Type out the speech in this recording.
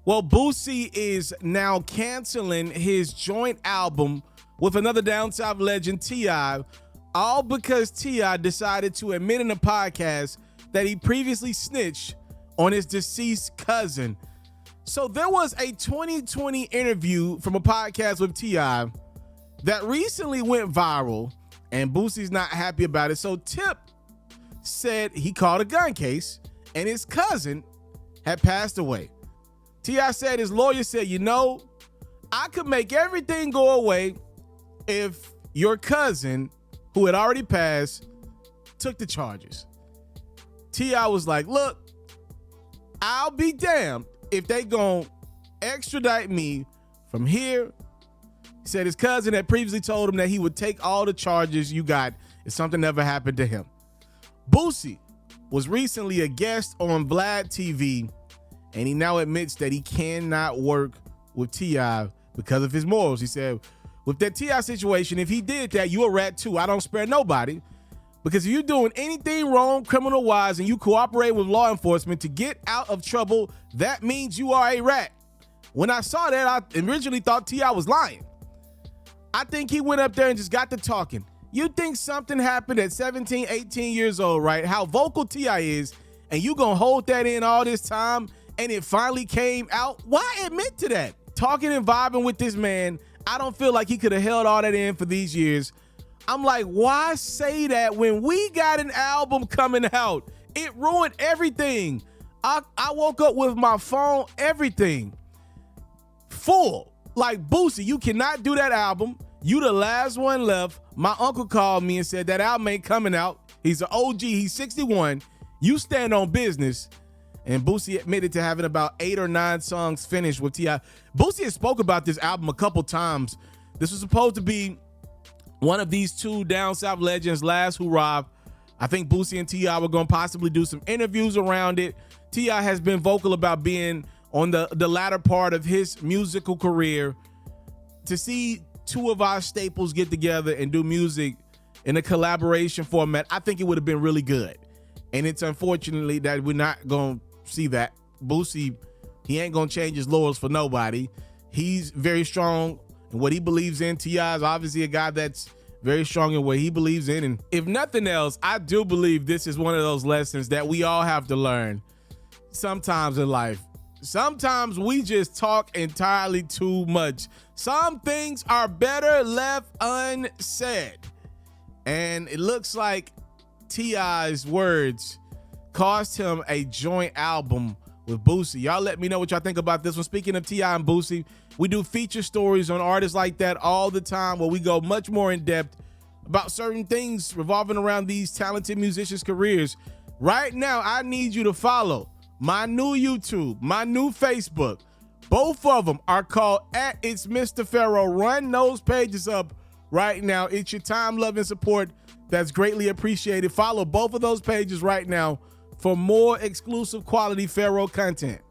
Well, Boosie is now canceling his joint album with another Down South legend, T.I., all because T.I. decided to admit in a podcast that he previously snitched on his deceased cousin. So there was a 2020 interview from a podcast with T.I. that recently went viral, and Boosie's not happy about it. So Tip said he called a gun case and his cousin had passed away. T.I. said his lawyer said, I could make everything go away if your cousin, who had already passed, took the charges. T.I. was like, look, I'll be damned if they gon' extradite me from here. He said his cousin had previously told him that he would take all the charges you got if something ever happened to him. Boosie was recently a guest on Vlad TV, and he now admits that he cannot work with T.I. because of his morals. He said, with that T.I. situation, if he did that, you a rat too. I don't spare nobody. Because if you're doing anything wrong criminal-wise and you cooperate with law enforcement to get out of trouble, that means you are a rat. When I saw that, I originally thought T.I. was lying. I think he went up there and just got to talking. You think something happened at 17, 18 years old, right? How vocal T.I. is, and you gonna hold that in all this time, and it finally came out? Why admit to that? Talking and vibing with this man, I don't feel like he could have held all that in for these years. I'm like, why say that when we got an album coming out? It ruined everything. I woke up with my phone, everything full. Like, Boosie, you cannot do that album. You the last one left. My uncle called me and said that album ain't coming out. He's an OG. He's 61. You stand on business. And Boosie admitted to having about 8 or 9 songs finished with T.I. Boosie has spoke about this album a couple times. This was supposed to be one of these two Down South legends' last hurrah. I think Boosie and T.I. were going to possibly do some interviews around it. T.I. has been vocal about being on the latter part of his musical career. To see two of our staples get together and do music in a collaboration format, I think it would have been really good. And it's unfortunately that we're not going to see that. Boosie, he ain't going to change his laurels for nobody. He's very strong in what he believes in. T.I. is obviously a guy that's very strong in what he believes in. And if nothing else, I do believe this is one of those lessons that we all have to learn sometimes in life. Sometimes we just talk entirely too much. Some things are better left unsaid. And it looks like T.I.'s words cost him a joint album with Boosie. Y'all let me know what y'all think about this one. Speaking of T.I. and Boosie, we do feature stories on artists like that all the time where we go much more in depth about certain things revolving around these talented musicians' careers. Right now, I need you to follow my new YouTube, my new Facebook. Both of them are called @itsmrtaliaferro. Run those pages up right now. It's your time, love, and support that's greatly appreciated. Follow both of those pages right now for more exclusive quality FERRO content.